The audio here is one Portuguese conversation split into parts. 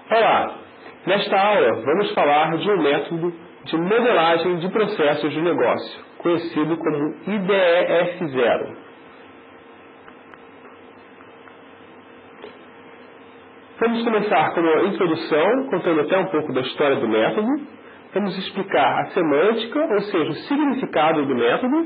Olá! Nesta aula vamos falar de um método de modelagem de processos de negócio, conhecido como IDEF0. Vamos começar com uma introdução, contando até um pouco da história do método. Vamos explicar a semântica, ou seja, o significado do método.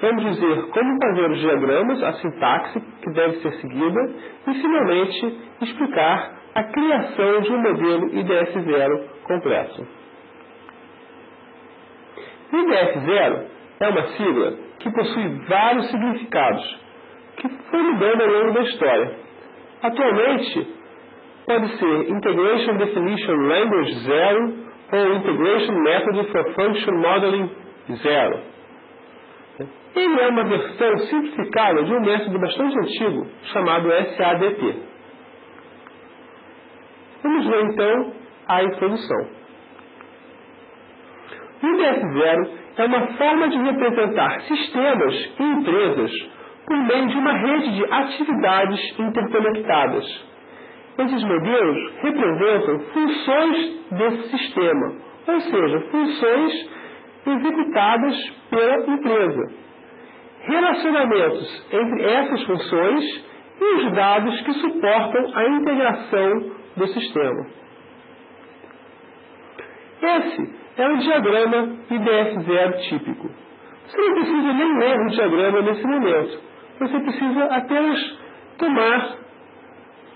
Vamos dizer como fazer os diagramas, a sintaxe que deve ser seguida. E, finalmente, explicar a criação de um modelo IDF0 completo. IDF0 é uma sigla que possui vários significados, que foi mudando ao longo da história. Atualmente, pode ser Integration Definition Language 0 ou Integration Method for Function Modeling 0. Ele é uma versão simplificada de um método bastante antigo chamado SADT. Vamos ver então a introdução. O IDF0 é uma forma de representar sistemas e empresas por meio de uma rede de atividades interconectadas. Esses modelos representam funções desse sistema, ou seja, funções executadas pela empresa, relacionamentos entre essas funções e os dados que suportam a integração do sistema. Esse é o diagrama IDF0 típico. Você não precisa nem ler o diagrama nesse momento. Você precisa apenas tomar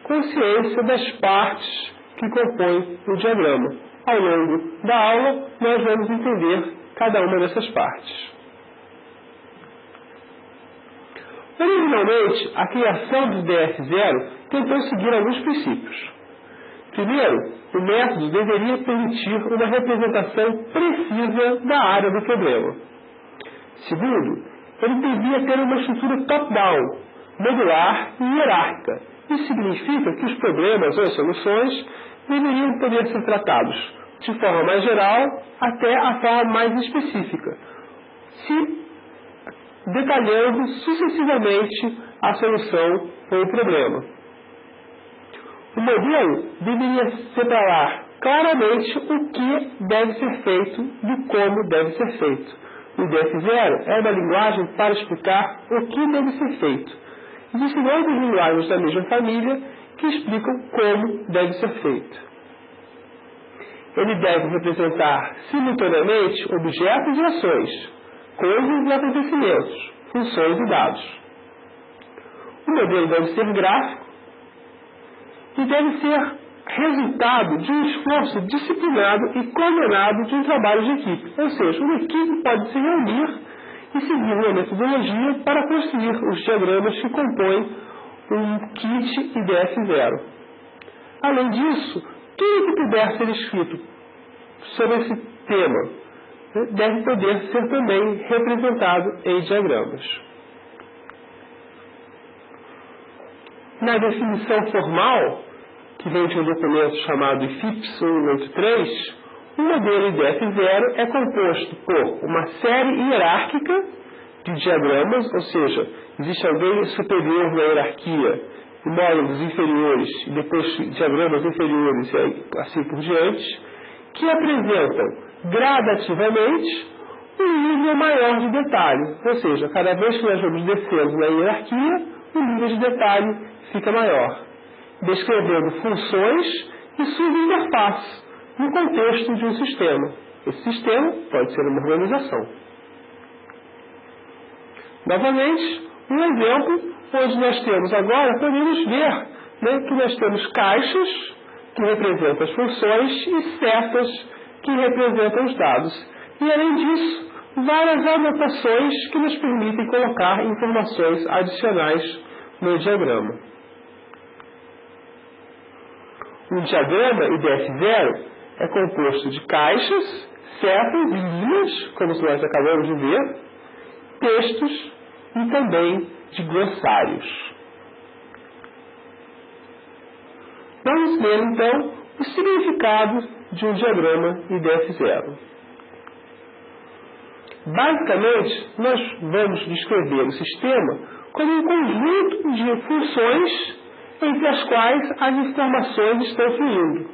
consciência das partes que compõem o diagrama. Ao longo da aula, nós vamos entender cada uma dessas partes. Originalmente, a criação do IDF0 tentou seguir alguns princípios. Primeiro, o método deveria permitir uma representação precisa da área do problema. Segundo, ele devia ter uma estrutura top-down, modular e hierárquica. Isso significa que os problemas ou as soluções deveriam poder ser tratados de forma mais geral até a forma mais específica, se detalhando sucessivamente a solução ou o problema. O modelo deveria separar claramente o que deve ser feito do como deve ser feito. O IDF0 é uma linguagem para explicar o que deve ser feito. Existem outras linguagens da mesma família que explicam como deve ser feito. Ele deve representar simultaneamente objetos e ações, coisas e acontecimentos, funções e dados. O modelo deve ser gráfico e deve ser resultado de um esforço disciplinado e coordenado de um trabalho de equipe. Ou seja, uma equipe pode se reunir e seguir uma metodologia para construir os diagramas que compõem um kit IDF0. Além disso, tudo que puder ser escrito sobre esse tema deve poder ser também representado em diagramas. Na definição formal, que vem de um documento chamado IFIPS 183, o modelo IDF0 é composto por uma série hierárquica de diagramas, ou seja, existe alguém superior na hierarquia, e módulos inferiores, e depois diagramas inferiores e assim por diante, que apresentam gradativamente um nível maior de detalhe, ou seja, cada vez que nós vamos descendo na hierarquia, o nível de detalhe fica maior, descrevendo funções e suas interfaces no contexto de um sistema. Esse sistema pode ser uma organização. Novamente, um exemplo onde nós temos agora, podemos ver que nós temos caixas que representam as funções e setas que representam os dados. E, além disso, várias anotações que nos permitem colocar informações adicionais no diagrama. Um diagrama IDF0 é composto de caixas, setas e linhas, como nós acabamos de ver, textos e também de glossários. Vamos ver, então, o significado de um diagrama IDF0. Basicamente, nós vamos descrever o sistema como um conjunto de funções entre as quais as informações estão fluindo.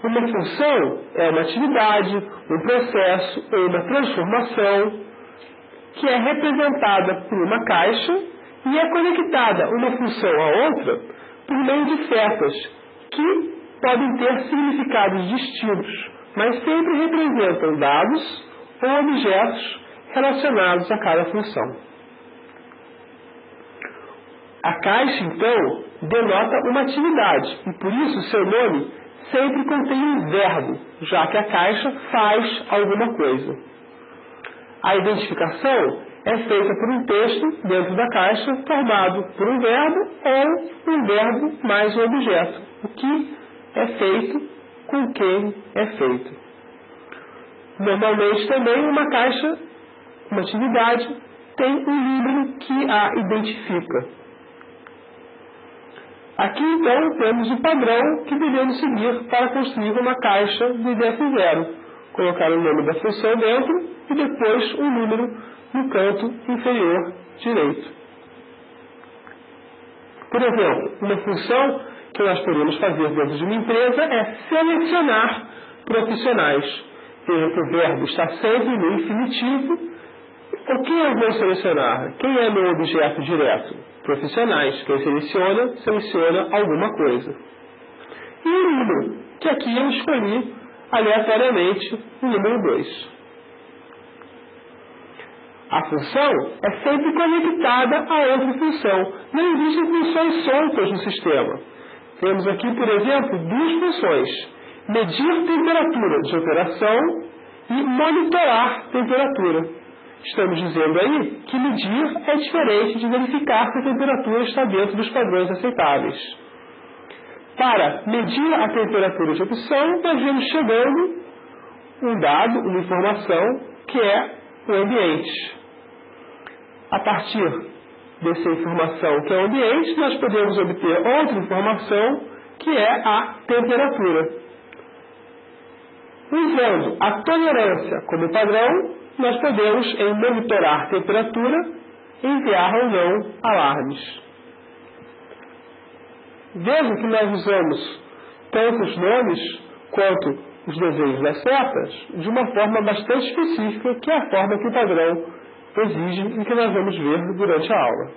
Uma função é uma atividade, um processo ou uma transformação que é representada por uma caixa e é conectada uma função a outra por meio de setas que podem ter significados distintos, mas sempre representam dados ou objetos relacionados a cada função. A caixa, então, denota uma atividade e, por isso, seu nome sempre contém um verbo, já que a caixa faz alguma coisa. A identificação é feita por um texto dentro da caixa formado por um verbo ou um verbo mais um objeto, o que é feito com quem é feito. Normalmente também uma caixa, uma atividade, tem um número que a identifica. Aqui então temos o padrão que devemos seguir para construir uma caixa de df0. Colocar o nome da função dentro e depois um número no canto inferior direito. Por exemplo, uma função que nós podemos fazer dentro de uma empresa é selecionar profissionais. Veja que o verbo está sempre no infinitivo. O que eu vou selecionar? Quem é meu objeto direto? Profissionais. Quem seleciona alguma coisa. E o número, que aqui eu escolhi aleatoriamente o número 2. A função é sempre conectada a outra função. Não existem funções soltas no sistema. Temos aqui, por exemplo, duas funções. Medir temperatura de operação e monitorar temperatura. Estamos dizendo aí que medir é diferente de verificar se a temperatura está dentro dos padrões aceitáveis. Para medir a temperatura de opção, nós vemos chegando um dado, uma informação, que é o ambiente. A partir dessa informação que é o ambiente, nós podemos obter outra informação, que é a temperatura. Usando a tolerância como padrão, nós podemos, em monitorar temperatura, enviar ou não alarmes. Veja que nós usamos tanto os nomes quanto os desenhos das setas de uma forma bastante específica, que é a forma que o padrão exige e que nós vamos ver durante a aula.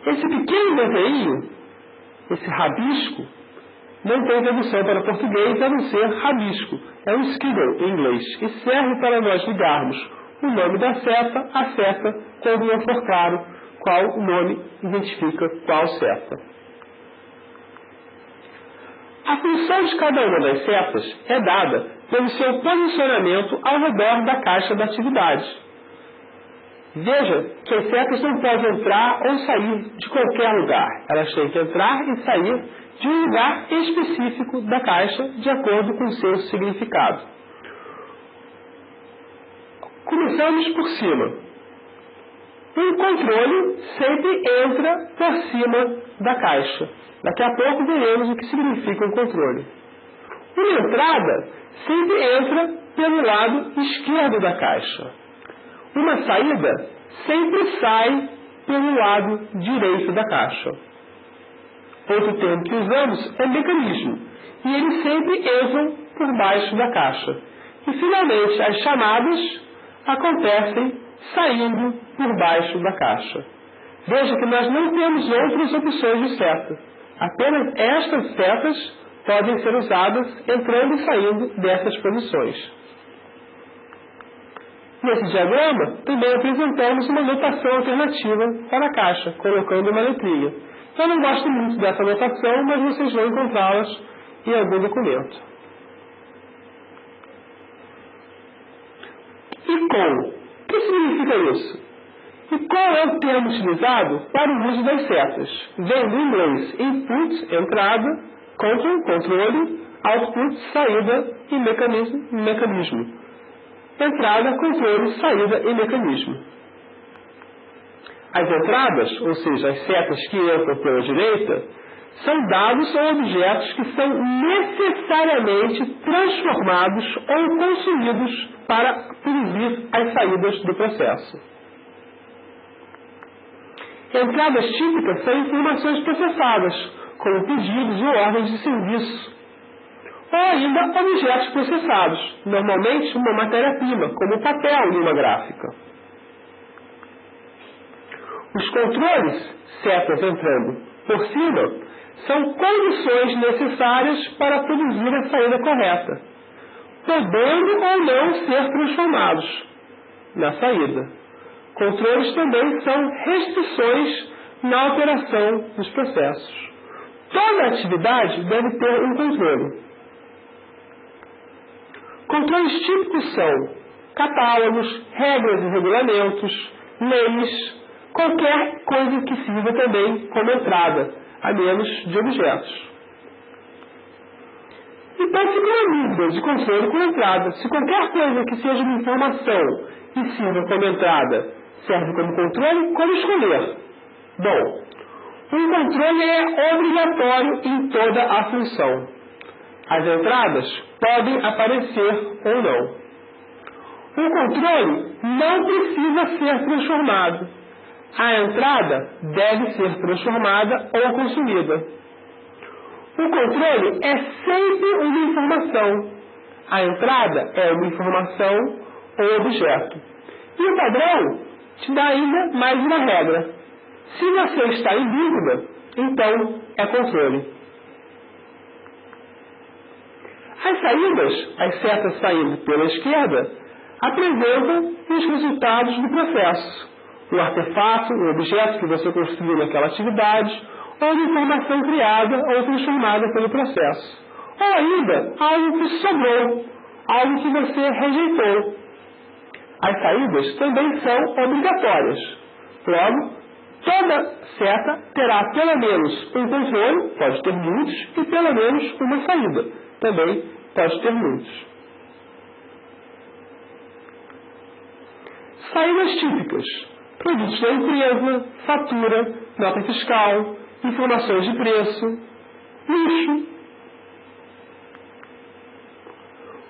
Esse pequeno desenho, esse rabisco, não tem tradução para português a não ser rabisco. É um squiggle em inglês e serve para nós ligarmos o nome da seta à seta quando não for claro qual o nome identifica qual seta. A função de cada uma das setas é dada pelo seu posicionamento ao redor da caixa da atividade. Veja que as setas não podem entrar ou sair de qualquer lugar. Elas têm que entrar e sair de um lugar específico da caixa de acordo com o seu significado. Começamos por cima. Um controle sempre entra por cima da caixa. Daqui a pouco veremos o que significa um controle. Uma entrada sempre entra pelo lado esquerdo da caixa. Uma saída sempre sai pelo lado direito da caixa. Outro termo que usamos é mecanismo, e eles sempre entram por baixo da caixa. E, finalmente, as chamadas acontecem saindo por baixo da caixa. Veja que nós não temos outras opções de seta. Apenas estas setas podem ser usadas entrando e saindo dessas posições. Nesse diagrama, também apresentamos uma notação alternativa para a caixa, colocando uma letrinha. Eu não gosto muito dessa notação, mas vocês vão encontrá-las em algum documento. ICON. O que significa isso? ICON é o termo utilizado para o uso das setas. Vem do inglês input, entrada, control, controle, output, saída e mecanismo. Entrada, controle, saída e mecanismo. As entradas, ou seja, as setas que entram pela direita, são dados ou objetos que são necessariamente transformados ou consumidos para produzir as saídas do processo. Entradas típicas são informações processadas, como pedidos ou ordens de serviço, ou ainda objetos processados, normalmente uma matéria-prima, como papel e uma gráfica. Os controles, setas entrando por cima, são condições necessárias para produzir a saída correta, podendo ou não ser transformados na saída. Controles também são restrições na operação dos processos. Toda atividade deve ter um controle. Controles típicos são catálogos, regras e regulamentos, leis, qualquer coisa que sirva também como entrada, a menos de objetos. Então fica uma dúvida de controle com entrada. Se qualquer coisa que seja uma informação e sirva como entrada serve como controle, como escolher? Bom, um controle é obrigatório em toda a função. As entradas podem aparecer ou não. Um controle não precisa ser transformado. A entrada deve ser transformada ou consumida. O controle é sempre uma informação. A entrada é uma informação ou objeto. E o padrão te dá ainda mais uma regra. Se você está em dúvida, então é controle. As saídas, as setas saindo pela esquerda, apresentam os resultados do processo. O artefato, o objeto que você construiu naquela atividade, ou a informação criada ou transformada pelo processo. Ou ainda, algo que sobrou, algo que você rejeitou. As saídas também são obrigatórias. Logo, toda seta terá pelo menos um controle, pode ter muitos, e pelo menos uma saída. Também pode ter muitos. Saídas típicas. Produtos da empresa, fatura, nota fiscal, informações de preço, lixo.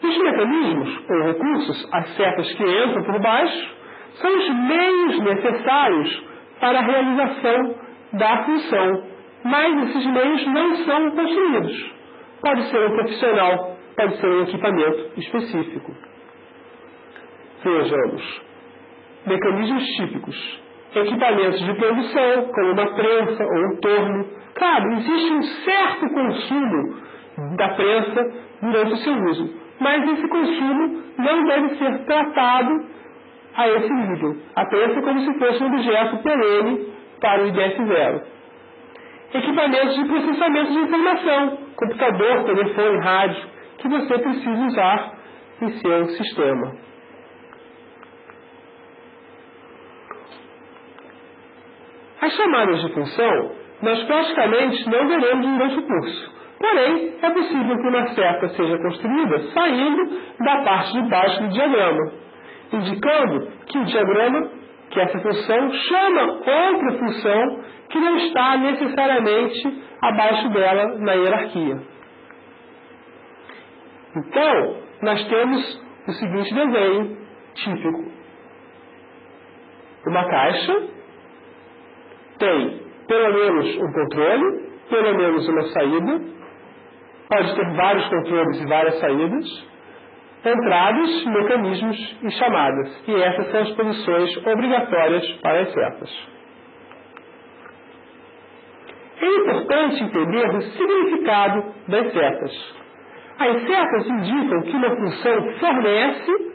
Os mecanismos ou recursos, as setas que entram por baixo, são os meios necessários para a realização da função, mas esses meios não são construídos. Pode ser um profissional, pode ser um equipamento específico. Vejamos. Mecanismos típicos. Equipamentos de produção, como uma prensa ou um torno. Claro, existe um certo consumo da prensa durante o seu uso, mas esse consumo não deve ser tratado a esse nível. A prensa é como se fosse um objeto perene para o IDF 0. Equipamentos de processamento de informação, computador, telefone, rádio, que você precisa usar em seu sistema. As chamadas de função, nós praticamente não veremos durante o curso. Porém, é possível que uma seta seja construída saindo da parte de baixo do diagrama, indicando que o diagrama, que essa função, chama outra função que não está necessariamente abaixo dela na hierarquia. Então, nós temos o seguinte desenho típico. Uma caixa tem pelo menos um controle, pelo menos uma saída, pode ter vários controles e várias saídas, entradas, mecanismos e chamadas. E essas são as posições obrigatórias para as setas. É importante entender o significado das setas. As setas indicam que uma função fornece,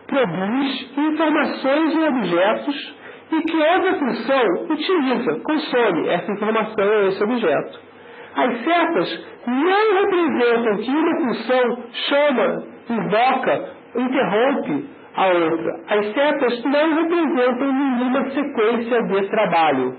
produz informações e objetos e que outra função utiliza, consome essa informação ou esse objeto. As setas não representam que uma função chama, invoca, interrompe a outra. As setas não representam nenhuma sequência de trabalho.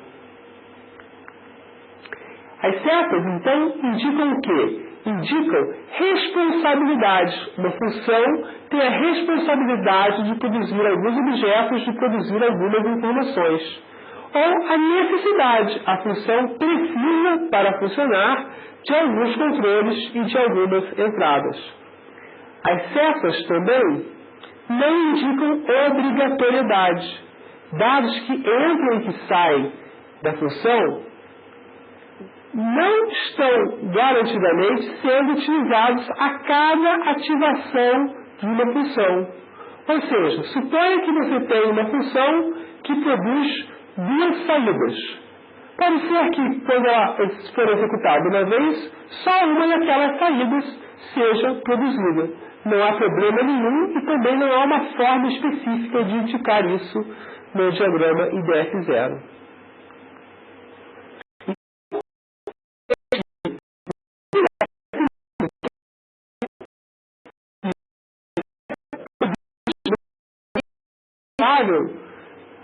As setas, então, indicam o quê? Indicam responsabilidade. Uma função tem a responsabilidade de produzir alguns objetos, de produzir algumas informações. Ou a necessidade. A função precisa, para funcionar, de alguns controles e de algumas entradas. As setas também não indicam obrigatoriedade. Dados que entram e que saem da função não estão garantidamente sendo utilizados a cada ativação de uma função. Ou seja, suponha que você tem uma função que produz duas saídas. Pode ser que, quando ela for executada uma vez, só uma daquelas saídas seja produzida. Não há problema nenhum e também não há uma forma específica de indicar isso no diagrama IDF0.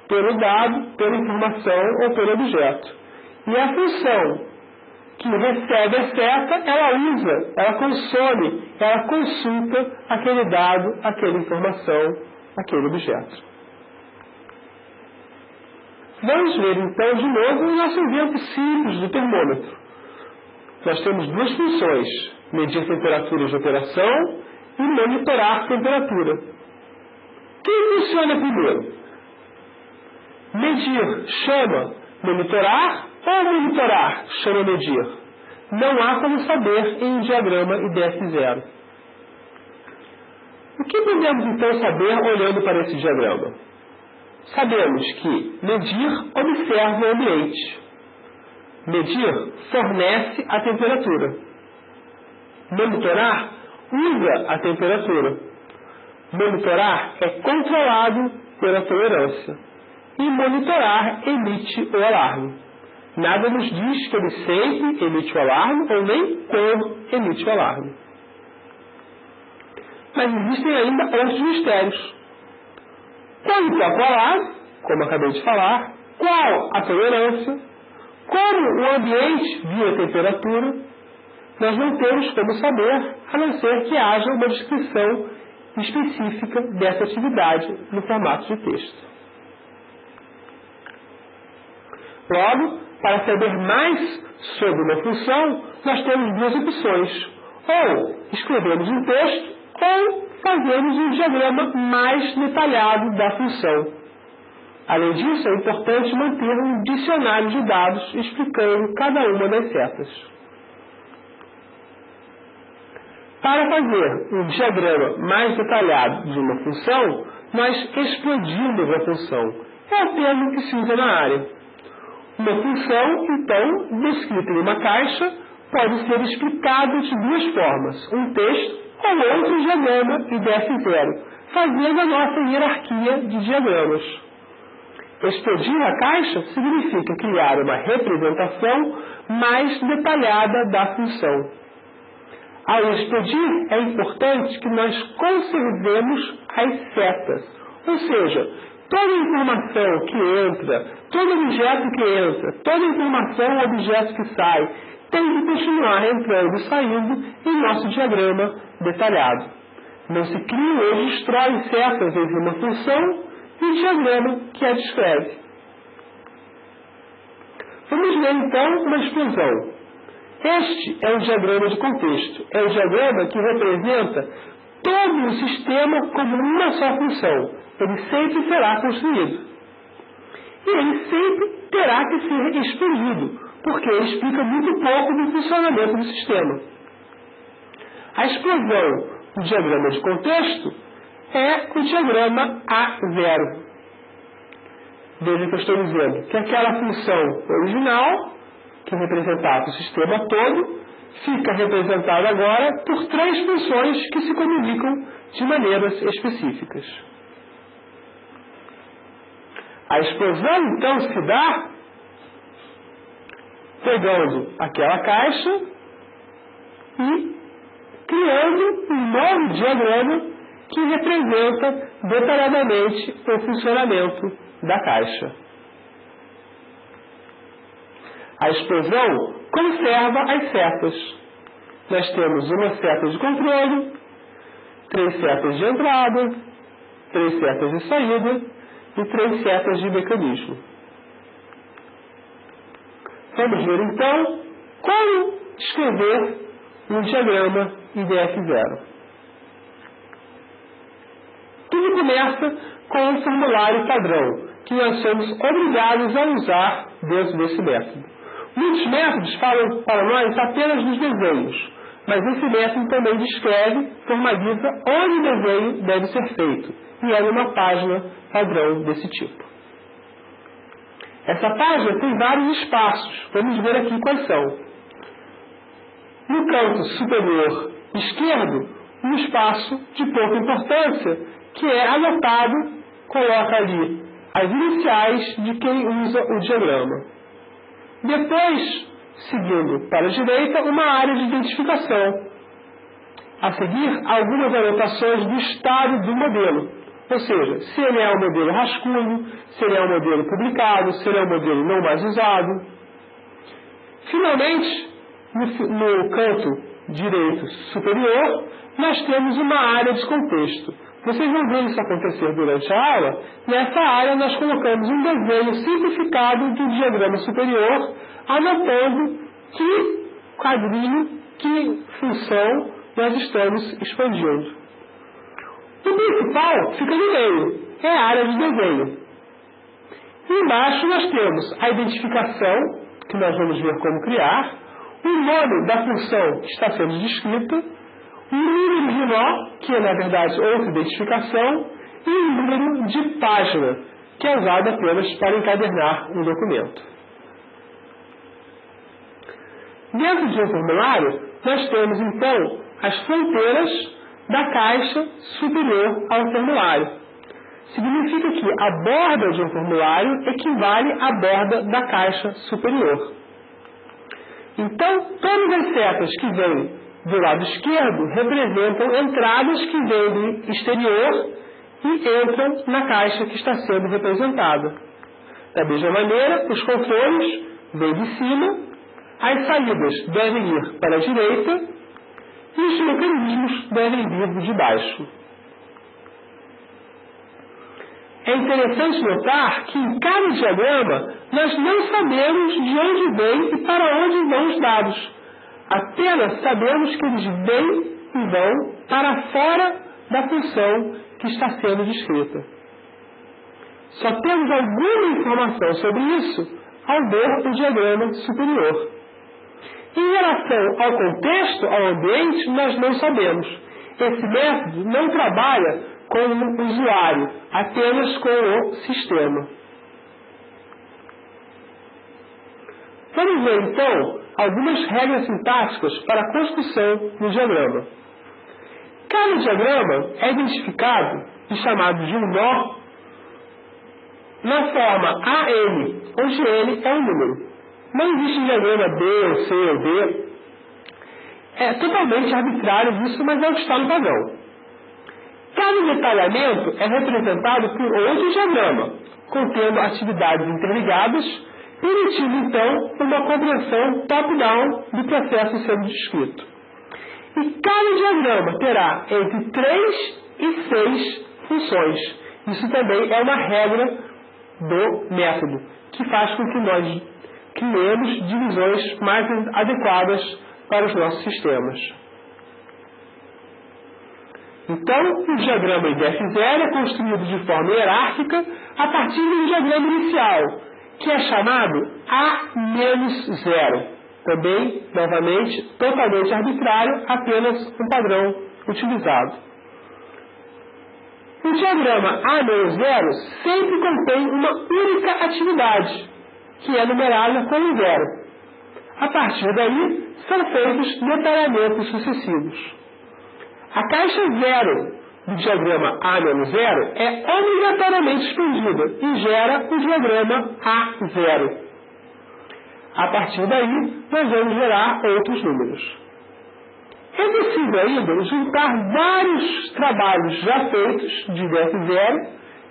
Pelo dado, pela informação ou pelo objeto. E a função que recebe a seta, ela usa, ela consome, ela consulta aquele dado, aquela informação, aquele objeto. Vamos ver então de novo o nosso exemplo simples do termômetro. Nós temos duas funções, medir temperaturas de operação e monitorar temperatura. Quem funciona primeiro? Medir chama monitorar ou monitorar chama medir? Não há como saber em um diagrama IDF0. O que podemos então saber olhando para esse diagrama? Sabemos que medir observa o ambiente. Medir fornece a temperatura. Monitorar usa a temperatura. Monitorar é controlado pela tolerância. E monitorar emite o alarme. Nada nos diz que ele sempre emite o alarme ou nem quando emite o alarme. Mas existem ainda outros mistérios. Quando toca o alarme, como acabei de falar, qual a tolerância, como o ambiente viu a temperatura, nós não temos como saber, a não ser que haja uma descrição específica dessa atividade no formato de texto. Logo, para saber mais sobre uma função, nós temos duas opções. Ou escrevemos um texto, ou fazemos um diagrama mais detalhado da função. Além disso, é importante manter um dicionário de dados explicando cada uma das setas. Para fazer um diagrama mais detalhado de uma função, nós explodimos a função. É o termo que se usa na área. Uma função, então, descrita em uma caixa, pode ser explicada de duas formas, um texto ou outro diagrama IDF0, fazendo a nossa hierarquia de diagramas. Explodir a caixa significa criar uma representação mais detalhada da função. Ao explodir, é importante que nós conservemos as setas, ou seja, toda informação que entra, todo objeto que entra, toda informação ou objeto que sai, tem que continuar entrando e saindo em nosso diagrama detalhado. Não se cria ou destrói setas entre uma função e o diagrama que a descreve. Vamos ver então uma explosão. Este é um diagrama de contexto. É um diagrama que representa todo o sistema como uma só função. Ele sempre será construído. E ele sempre terá que ser explodido, porque ele explica muito pouco do funcionamento do sistema. A explosão do diagrama de contexto é o diagrama A0. Veja que eu estou dizendo que aquela função original, que representava o sistema todo, fica representada agora por três funções que se comunicam de maneiras específicas. A explosão, então, se dá pegando aquela caixa e criando um novo diagrama que representa detalhadamente o funcionamento da caixa. A explosão conserva as setas. Nós temos uma seta de controle, 3 setas de entrada, 3 setas de saída e 3 setas de mecanismo. Vamos ver então como escrever um diagrama IDF0. Tudo começa com um formulário padrão que nós somos obrigados a usar dentro desse método. Muitos métodos falam para nós apenas dos desenhos, mas esse método também descreve, formaliza onde o desenho deve ser feito, e é numa página padrão desse tipo. Essa página tem vários espaços, vamos ver aqui quais são. No canto superior esquerdo, um espaço de pouca importância, que é anotado, coloca ali as iniciais de quem usa o diagrama. Depois, seguindo para a direita, uma área de identificação. A seguir, algumas anotações do estado do modelo. Ou seja, se ele é um modelo rascunho, se ele é um modelo publicado, se ele é um modelo não mais usado. Finalmente, no canto direito superior, nós temos uma área de contexto. Vocês vão ver isso acontecer durante a aula. Nessa área nós colocamos um desenho simplificado do diagrama superior, anotando que quadrinho, que função nós estamos expandindo. O principal fica no meio, é a área de desenho. Embaixo nós temos a identificação, que nós vamos ver como criar, o nome da função que está sendo descrita, o número de nó, que é na verdade outra identificação, e o número de página, que é usado apenas para encadernar um documento. Dentro de um formulário, nós temos então as fronteiras da caixa superior ao formulário. Significa que a borda de um formulário equivale à borda da caixa superior. Então, todas as setas que vêm do lado esquerdo representam entradas que vêm do exterior e entram na caixa que está sendo representada. Da mesma maneira, os controles vêm de cima, as saídas devem ir para a direita e os mecanismos devem vir de baixo. É interessante notar que em cada diagrama nós não sabemos de onde vem e para onde vão os dados. Apenas sabemos que eles vêm e vão para fora da função que está sendo descrita. Só temos alguma informação sobre isso ao ver o diagrama superior. Em relação ao contexto, ao ambiente, nós não sabemos. Esse método não trabalha com o usuário, apenas com o sistema. Vamos ver, então, algumas regras sintáticas para a construção do diagrama. Cada diagrama é identificado e chamado de um nó na forma AN, onde N é um número. Não existe diagrama B, ou C, ou D. É totalmente arbitrário isso, mas é o que está no padrão. Cada detalhamento é representado por outro diagrama, contendo atividades interligadas, permitindo então uma compreensão top-down do processo sendo descrito. E cada diagrama terá entre 3 e 6 funções. Isso também é uma regra do método, que faz com que nós criemos divisões mais adequadas para os nossos sistemas. Então, o diagrama IDF0 é construído de forma hierárquica a partir do diagrama inicial, que é chamado A-0. Também, novamente, totalmente arbitrário, apenas um padrão utilizado. O diagrama A-0 sempre contém uma única atividade, que é numerada como 0. A partir daí, são feitos detalhamentos sucessivos. A caixa 0 do diagrama A-0 é obrigatoriamente expandida e gera o diagrama A0. A partir daí, nós vamos gerar outros números. É possível ainda juntar vários trabalhos já feitos de IDF0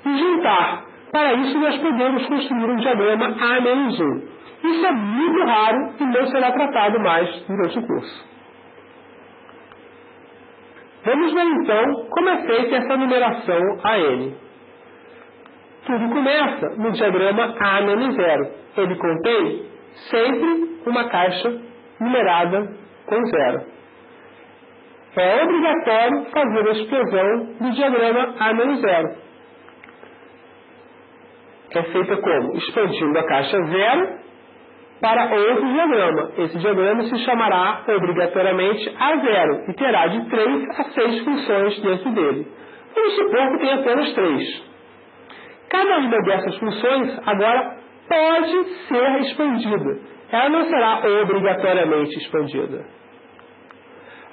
e juntar. Para isso, nós podemos construir um diagrama A-1. Isso é muito raro e não será tratado mais durante o curso. Vamos ver então como é feita essa numeração AN. Tudo começa no diagrama A-0. Ele contém sempre uma caixa numerada com 0. É obrigatório fazer a explosão do diagrama A-0. É feita como? Expandindo a caixa 0 para outro diagrama. Esse diagrama se chamará obrigatoriamente A0 e terá de 3 a 6 funções dentro dele. Vamos supor que tem apenas 3. Cada uma dessas funções agora pode ser expandida. Ela não será obrigatoriamente expandida.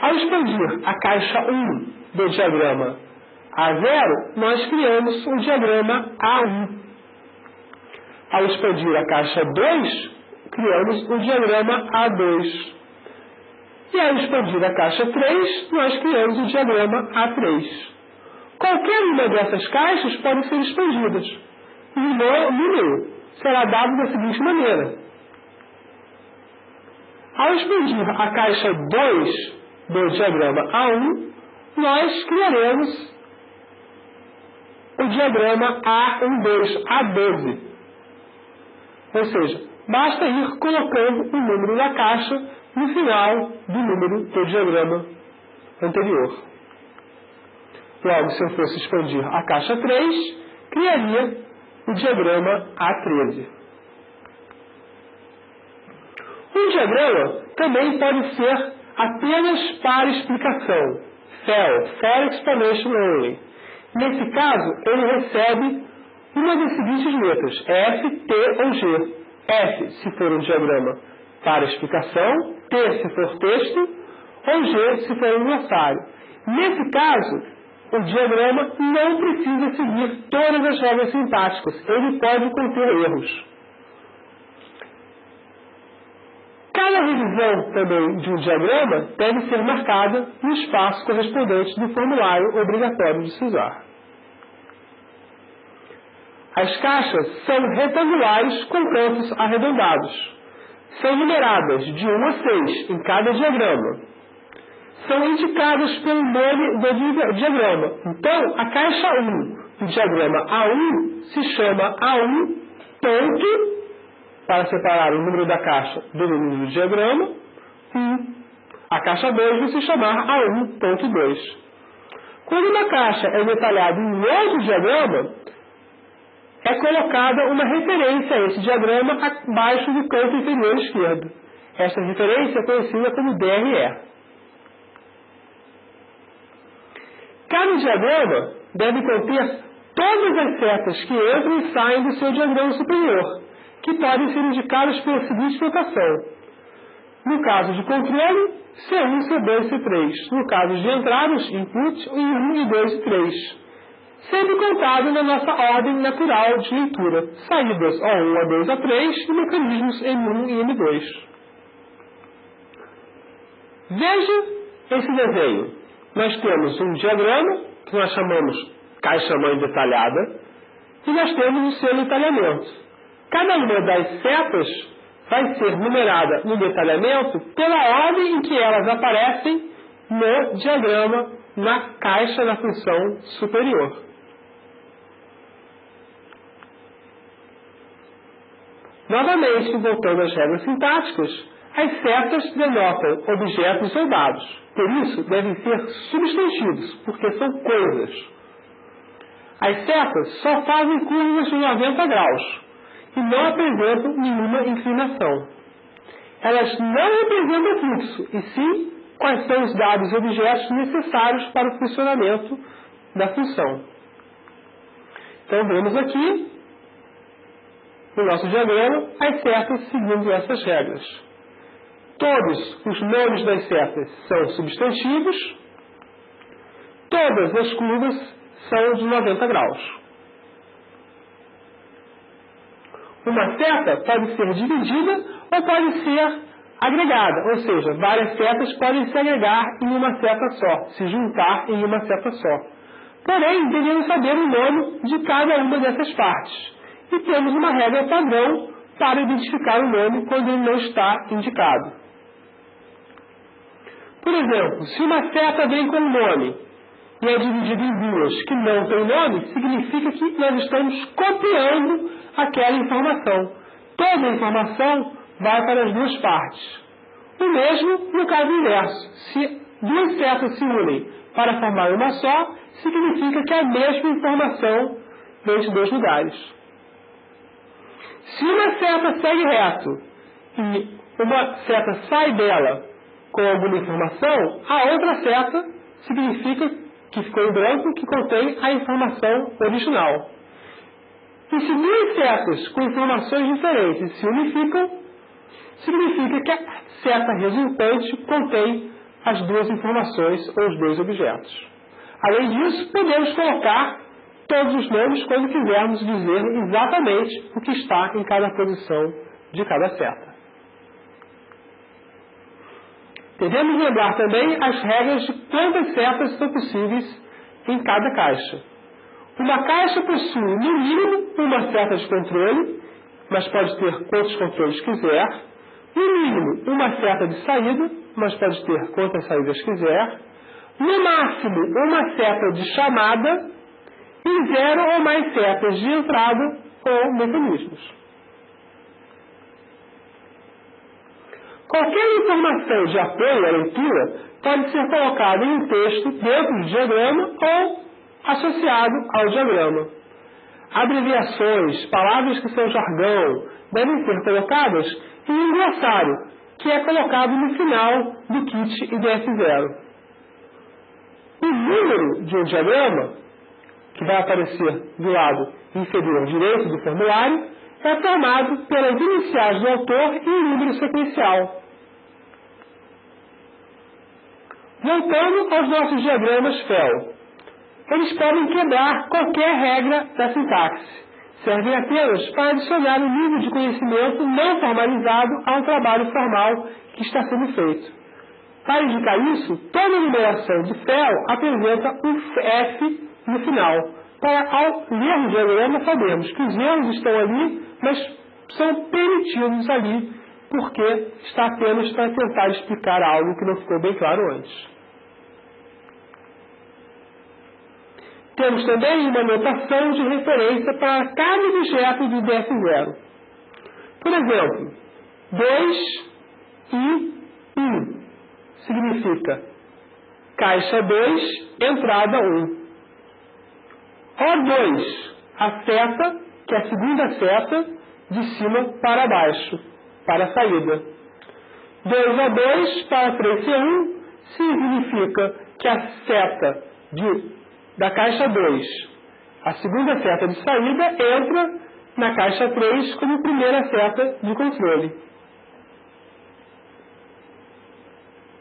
Ao expandir a caixa 1 do diagrama A0, nós criamos o diagrama A1. Ao expandir a caixa 2, criamos o diagrama A2. E ao expandir a caixa 3, nós criamos o diagrama A3. Qualquer uma dessas caixas pode ser expandidas. E o número será dado da seguinte maneira. Ao expandir a caixa 2 do diagrama A1, nós criaremos o diagrama A12, A12. Ou seja, basta ir colocando o número da caixa no final do número do diagrama anterior. Logo, se eu fosse expandir a caixa 3, criaria o diagrama A13. Um diagrama também pode ser apenas para explicação, for explanation only. Nesse caso, ele recebe uma das seguintes letras, F, T ou G. F se for um diagrama para explicação, T se for texto, ou G se for um glossário. Nesse caso, o diagrama não precisa seguir todas as regras sintáticas, ele pode conter erros. Cada revisão também de um diagrama deve ser marcada no espaço correspondente do formulário obrigatório de se usar. As caixas são retangulares com cantos arredondados. São numeradas de 1 a 6 em cada diagrama. São indicadas pelo nome do diagrama. Então, a caixa 1 do diagrama A1 se chama A1 ponto, para separar o número da caixa do número do diagrama, 1. A caixa 2 vai se chamar A1.2. Quando uma caixa é detalhada em outro diagrama, é colocada uma referência a esse diagrama abaixo do canto inferior esquerdo. Esta referência é conhecida como DRE. Cada diagrama deve conter todas as setas que entram e saem do seu diagrama superior, que podem ser indicadas pela seguinte notação. No caso de controle, C1, C2, C3. No caso de entradas, input, 1, e 2 e 3. Sempre contado na nossa ordem natural de leitura. Saídas O1, A2, A3 e mecanismos M1 e M2. Veja esse desenho. Nós temos um diagrama, que nós chamamos caixa-mãe detalhada, e nós temos o seu detalhamento. Cada uma das setas vai ser numerada no detalhamento pela ordem em que elas aparecem no diagrama, na caixa da função superior. Novamente, voltando às regras sintáticas, as setas denotam objetos ou dados. Por isso, devem ser substantivos, porque são coisas. As setas só fazem curvas de 90 graus e não apresentam nenhuma inclinação. Elas não representam fluxo, e sim quais são os dados e objetos necessários para o funcionamento da função. Então, vemos aqui, no nosso diagrama, as setas seguindo essas regras. Todos os nomes das setas são substantivos, todas as curvas são de 90 graus. Uma seta pode ser dividida ou pode ser agregada, ou seja, várias setas podem se agregar em uma seta só, se juntar em uma seta só. Porém, devemos saber o nome de cada uma dessas partes. E temos uma regra padrão para identificar o nome quando ele não está indicado. Por exemplo, se uma seta vem com nome e é dividida em duas que não tem nome, significa que nós estamos copiando aquela informação. Toda a informação vai para as duas partes. O mesmo no caso inverso. Se duas setas se unem para formar uma só, significa que a mesma informação vem de dois lugares. Se uma seta segue reto e uma seta sai dela com alguma informação, a outra seta significa que ficou em branco, que contém a informação original. E se duas setas com informações diferentes se unificam, significa que a seta resultante contém as duas informações ou os dois objetos. Além disso, podemos colocar todos os nomes quando quisermos dizer exatamente o que está em cada posição de cada seta. Devemos lembrar também as regras de quantas setas são possíveis em cada caixa. Uma caixa possui, no mínimo, uma seta de controle, mas pode ter quantos controles quiser. No mínimo, uma seta de saída, mas pode ter quantas saídas quiser. No máximo, uma seta de chamada e 0 ou mais setas de entrada ou mecanismos. Qualquer informação de apoio à leitura pode ser colocada em um texto dentro do diagrama ou associado ao diagrama. Abreviações, palavras que são jargão, devem ser colocadas em um glossário, que é colocado no final do kit IDF0. O número de um diagrama, que vai aparecer do lado inferior direito do formulário, é formado pelas iniciais do autor e um número sequencial. Voltando aos nossos diagramas FEL. Eles podem quebrar qualquer regra da sintaxe. Servem apenas para adicionar um nível de conhecimento não formalizado a um trabalho formal que está sendo feito. Para indicar isso, toda numeração de FEL apresenta um F no final, para ao ler o diagrama sabermos que os erros estão ali, mas são permitidos ali, porque está apenas para tentar explicar algo que não ficou bem claro antes. Temos também uma notação de referência para cada objeto do IDF0. Por exemplo, 2 e 1 significa caixa 2, entrada 1. O2, a seta, que é a segunda seta, de cima para baixo, para a saída. 2A2 para 3C1 significa que a seta da caixa 2, a segunda seta de saída, entra na caixa 3 como primeira seta de controle.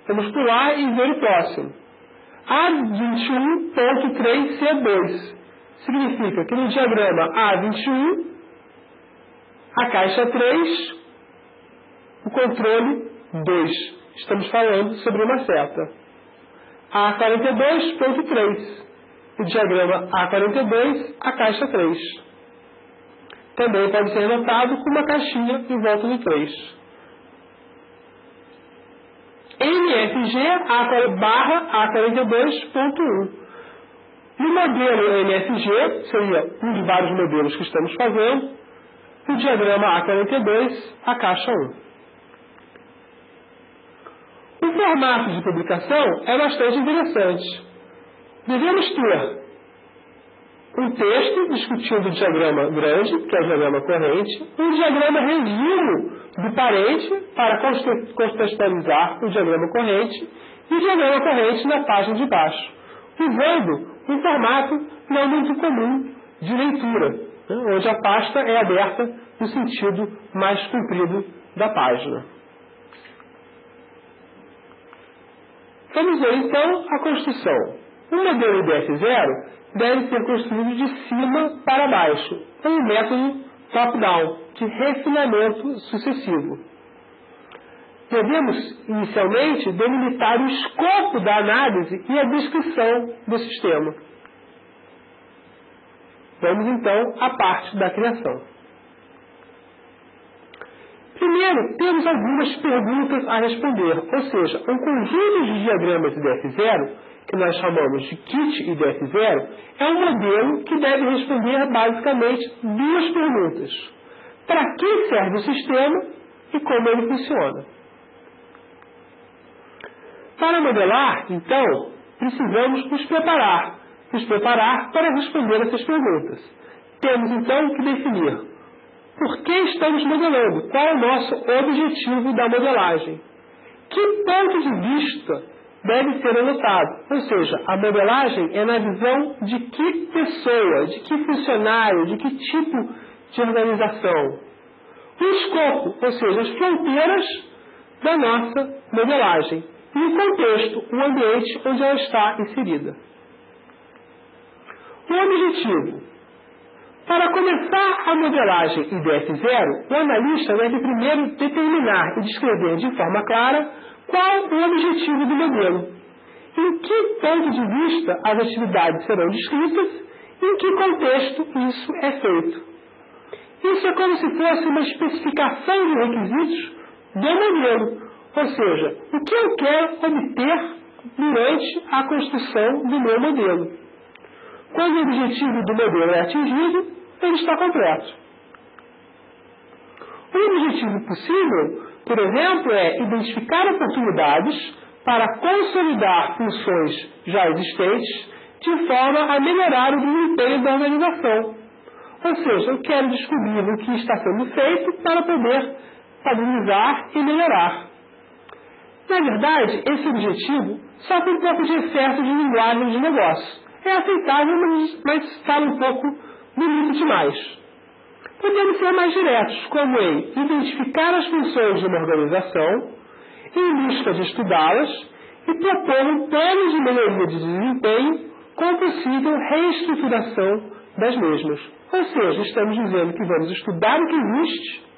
Vamos pular e ver o próximo. A21.3C2 significa que no diagrama A21, a caixa 3, o controle 2. Estamos falando sobre uma seta. A42.3, o diagrama A42, a caixa 3. Também pode ser anotado com uma caixinha em volta do 3. MFG A42.1. No modelo MFG, seria um de vários modelos que estamos fazendo, o diagrama A42, a caixa 1. O formato de publicação é bastante interessante. Devemos ter um texto discutindo o diagrama grande, que é o diagrama corrente, um diagrama resumo do parente para contextualizar o diagrama corrente e o diagrama corrente na página de baixo, usando um formato não muito comum de leitura, né, onde a pasta é aberta no sentido mais comprido da página. Vamos ver então a construção. O modelo IDF0 deve ser construído de cima para baixo, com um método top-down, de refinamento sucessivo. Devemos, inicialmente, delimitar o escopo da análise e a descrição do sistema. Vamos, então, à parte da criação. Primeiro, temos algumas perguntas a responder, ou seja, um conjunto de diagramas IDF0, que nós chamamos de kit IDF0, é um modelo que deve responder basicamente duas perguntas. Para que serve o sistema e como ele funciona? Para modelar, então, precisamos nos preparar para responder essas perguntas. Temos, então, que definir por que estamos modelando, qual é o nosso objetivo da modelagem, que ponto de vista deve ser anotado. Ou seja, a modelagem é na visão de que pessoa, de que funcionário, de que tipo de organização. O escopo, ou seja, as fronteiras da nossa modelagem. E o contexto, o ambiente onde ela está inserida. O objetivo. Para começar a modelagem IDF0, o analista deve primeiro determinar e descrever de forma clara qual o objetivo do modelo, em que ponto de vista as atividades serão descritas e em que contexto isso é feito. Isso é como se fosse uma especificação de requisitos do modelo, ou seja, o que eu quero obter durante a construção do meu modelo. Quando o objetivo do modelo é atingido, ele está completo. O objetivo possível, por exemplo, é identificar oportunidades para consolidar funções já existentes de forma a melhorar o desempenho da organização. Ou seja, eu quero descobrir o que está sendo feito para poder padronizar e melhorar. Na verdade, esse objetivo só tem um pouco de excesso de linguagem de negócio. É aceitável, mas está um pouco bonito demais. Podemos ser mais diretos, como em identificar as funções de uma organização, em busca de estudá-las e propor um plano de melhoria de desempenho com possível reestruturação das mesmas. Ou seja, estamos dizendo que vamos estudar o que existe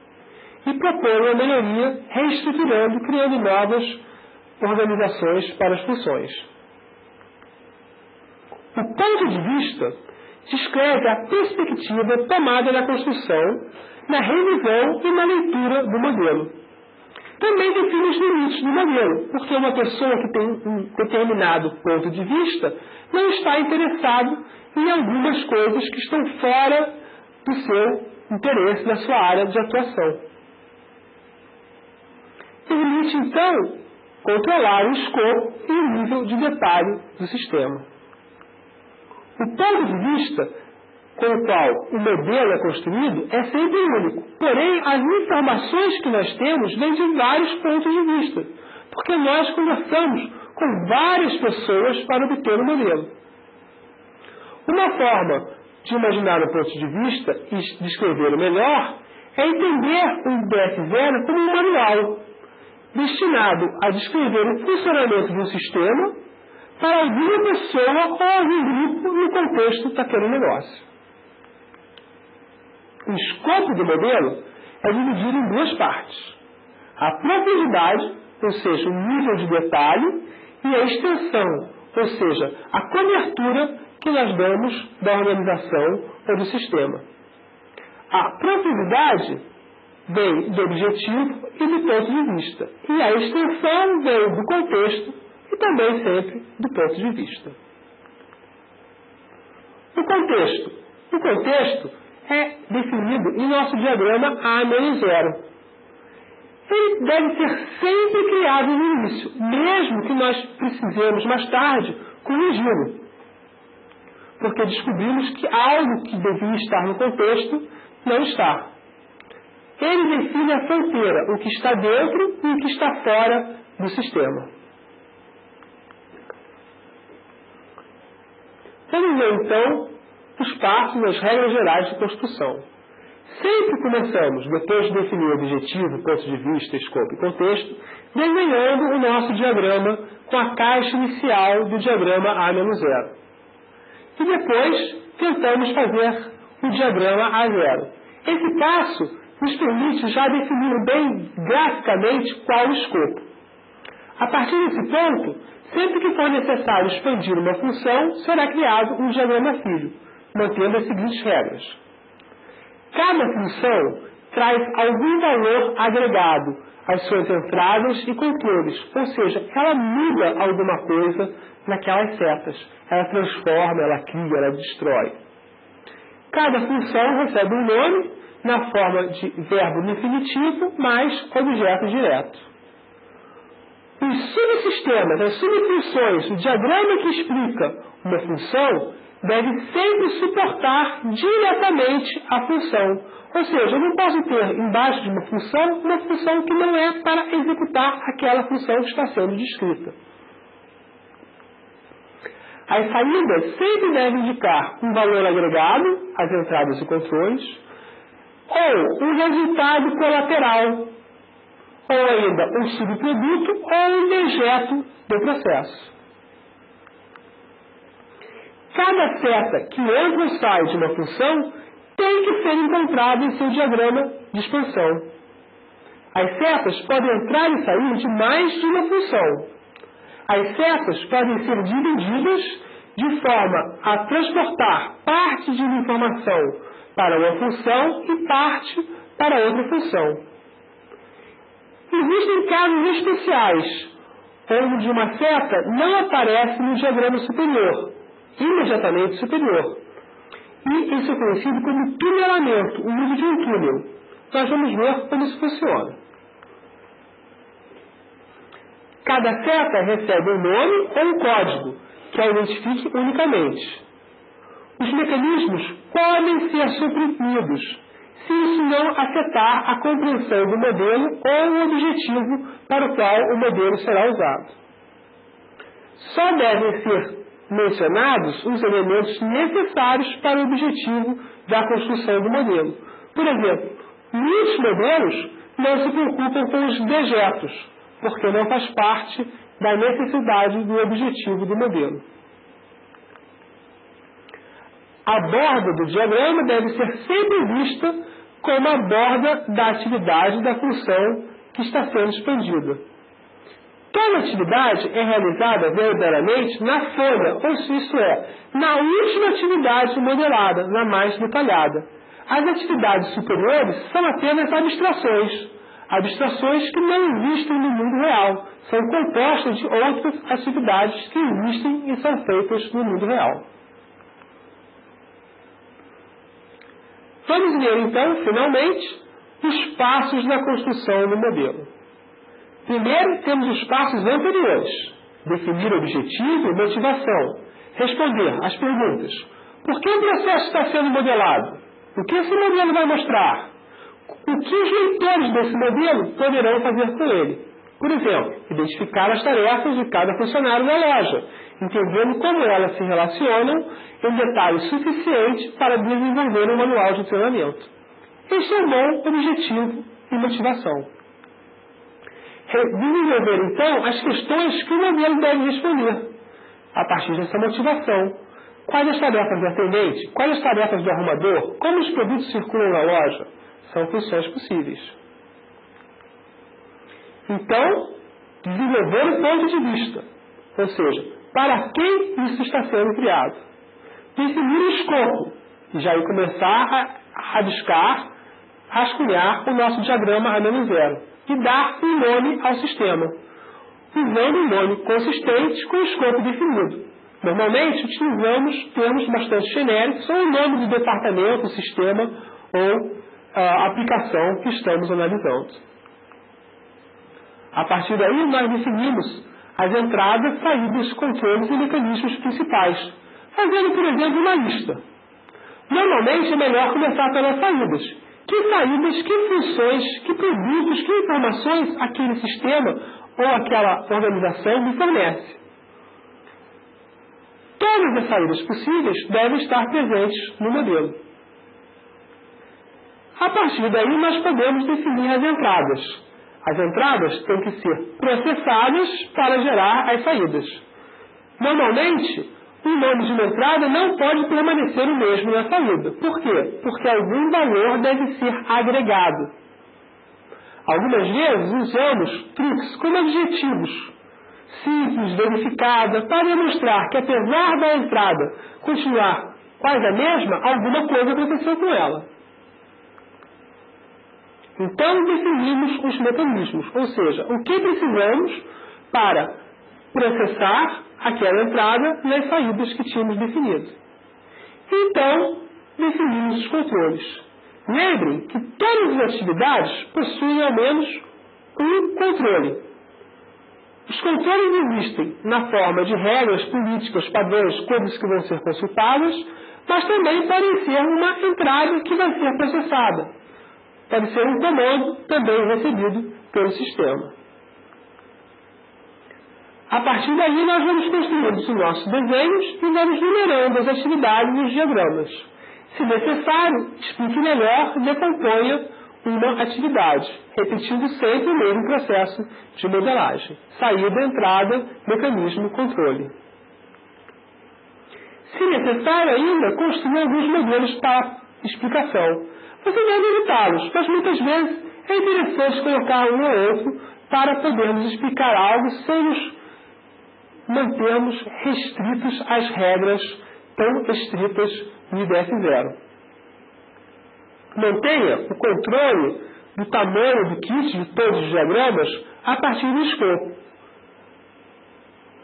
e propor uma melhoria reestruturando, criando novas organizações para as funções. O ponto de vista descreve a perspectiva tomada na construção, na revisão e na leitura do modelo. Também define os limites do modelo, porque uma pessoa que tem um determinado ponto de vista não está interessado em algumas coisas que estão fora do seu interesse, da sua área de atuação. Permite, então, controlar o escopo e o nível de detalhe do sistema. O ponto de vista com o qual o modelo é construído é sempre único. Porém, as informações que nós temos vêm de vários pontos de vista, porque nós conversamos com várias pessoas para obter o modelo. Uma forma de imaginar o ponto de vista e descrever o melhor é entender o IDF0 como um manual, destinado a descrever o funcionamento de um sistema para alguma pessoa ou algum grupo no contexto daquele negócio. O escopo do modelo é dividido em duas partes. A profundidade, ou seja, o nível de detalhe, e a extensão, ou seja, a cobertura que nós damos da organização ou do sistema. A profundidade vem do objetivo e do ponto de vista. E a extensão vem do contexto e também sempre do ponto de vista. O contexto é definido em nosso diagrama A-0. Ele deve ser sempre criado no início, mesmo que nós precisemos mais tarde corrigi-lo, porque descobrimos que algo que devia estar no contexto não está. Ele define a fronteira, o que está dentro e o que está fora do sistema. Vamos ver então os passos, as regras gerais de construção. Sempre começamos, depois de definir o objetivo, ponto de vista, escopo e contexto, desenhando o nosso diagrama com a caixa inicial do diagrama A-0. E depois tentamos fazer o diagrama A0. Esse passo nos permite já definir bem graficamente qual o escopo. A partir desse ponto, sempre que for necessário expandir uma função, será criado um diagrama filho, mantendo as seguintes regras. Cada função traz algum valor agregado às suas entradas e controles, ou seja, ela muda alguma coisa naquelas setas. Ela transforma, ela cria, ela destrói. Cada função recebe um nome na forma de verbo no infinitivo mais objeto direto. Os subsistemas, as subfunções, o diagrama que explica uma função deve sempre suportar diretamente a função. Ou seja, eu não posso ter embaixo de uma função que não é para executar aquela função que está sendo descrita. As saídas sempre devem indicar um valor agregado às entradas e controles, ou um resultado colateral, ou ainda um subproduto ou um dejeto do processo. Cada seta que entra ou sai de uma função tem que ser encontrada em seu diagrama de expansão. As setas podem entrar e sair de mais de uma função. As setas podem ser divididas de forma a transportar parte de uma informação para uma função e parte para outra função. Existem casos especiais onde uma seta não aparece no diagrama superior, imediatamente superior. E isso é conhecido como tunelamento, o uso de um túnel. Nós vamos ver como isso funciona. Cada seta recebe um nome ou um código, que a identifique unicamente. Os mecanismos podem ser suprimidos, se isso não afetar a compreensão do modelo ou o objetivo para o qual o modelo será usado. Só devem ser mencionados os elementos necessários para o objetivo da construção do modelo. Por exemplo, muitos modelos não se preocupam com os dejetos, porque não faz parte da necessidade do objetivo do modelo. A borda do diagrama deve ser sempre vista como a borda da atividade da função que está sendo expandida. Toda atividade é realizada verdadeiramente na folha, ou isso é, na última atividade modelada, na mais detalhada. As atividades superiores são apenas abstrações que não existem no mundo real, são compostas de outras atividades que existem e são feitas no mundo real. Vamos ver então, finalmente, os passos da construção do modelo. Primeiro, temos os passos anteriores: definir objetivo e motivação, responder às perguntas: por que o processo está sendo modelado? O que esse modelo vai mostrar? O que os leitores desse modelo poderão fazer com ele? Por exemplo, identificar as tarefas de cada funcionário da loja, entendendo como elas se relacionam em detalhe suficiente para desenvolver um manual de treinamento. Este é um bom objetivo e motivação. Desenvolver, então, as questões que o modelo deve responder a partir dessa motivação. Quais as tarefas do atendente? Quais as tarefas do arrumador? Como os produtos circulam na loja? São funções possíveis. Então, desenvolver o ponto de vista, ou seja, para quem isso está sendo criado. Definir o escopo, e já aí começar a rabiscar, rascunhar o nosso diagrama A-0, e dar um nome ao sistema, usando um nome consistente com o escopo definido. Normalmente, utilizamos termos bastante genéricos, ou o nome do departamento, sistema ou a aplicação que estamos analisando. A partir daí, nós definimos as entradas, saídas, controles e mecanismos principais, fazendo, por exemplo, uma lista. Normalmente, é melhor começar pelas saídas. Que saídas, que funções, que produtos, que informações aquele sistema ou aquela organização me fornece. Todas as saídas possíveis devem estar presentes no modelo. A partir daí, nós podemos definir as entradas. As entradas têm que ser processadas para gerar as saídas. Normalmente, o nome de uma entrada não pode permanecer o mesmo na saída. Por quê? Porque algum valor deve ser agregado. Algumas vezes usamos truques como adjetivos simples, verificada, para demonstrar que apesar da entrada continuar quase a mesma, alguma coisa aconteceu com ela. Então, definimos os mecanismos, ou seja, o que precisamos para processar aquela entrada nas saídas que tínhamos definido. Então, definimos os controles. Lembrem que todas as atividades possuem ao menos um controle. Os controles existem na forma de regras, políticas, padrões, coisas que vão ser consultadas, mas também podem ser uma entrada que vai ser processada. Pode ser um comando também recebido pelo sistema. A partir daí, nós vamos construindo os nossos desenhos e vamos numerando as atividades e os diagramas. Se necessário, explique melhor e decomponha uma atividade, repetindo sempre o mesmo processo de modelagem. Saída, entrada, mecanismo, controle. Se necessário ainda, construa alguns modelos para explicação. Você deve evitá-los, mas muitas vezes é interessante colocar um ou outro para podermos explicar algo sem nos mantermos restritos às regras tão estritas do IDF0. Mantenha o controle do tamanho do kit de todos os diagramas a partir do escopo.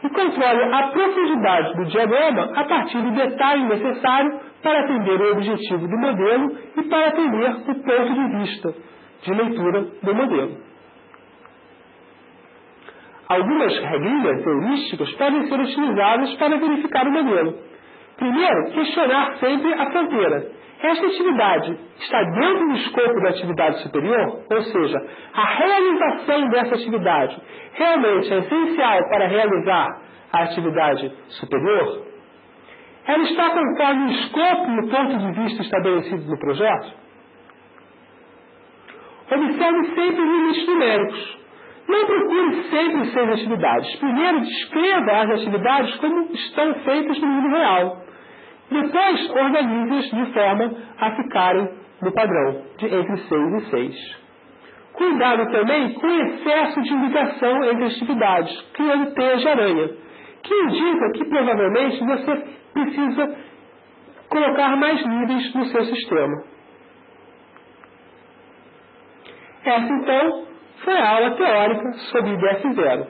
E controle a profundidade do diagrama a partir do detalhe necessário para atender o objetivo do modelo e para atender o ponto de vista de leitura do modelo. Algumas regrinhas heurísticas podem ser utilizadas para verificar o modelo. Primeiro, questionar sempre a fronteira. Esta atividade está dentro do escopo da atividade superior? Ou seja, a realização dessa atividade realmente é essencial para realizar a atividade superior? Ela está conforme o escopo e o ponto de vista estabelecido no projeto? Observe sempre os limites numéricos. Não procure sempre 6 atividades. Primeiro, descreva as atividades como estão feitas no mundo real. Depois, organize-as de forma a ficarem no padrão, de entre 6 e 6. Cuidado também com o excesso de ligação entre atividades, criando teias de aranha, que indica que provavelmente você precisa colocar mais níveis no seu sistema. Essa, então, foi a aula teórica sobre IDF0.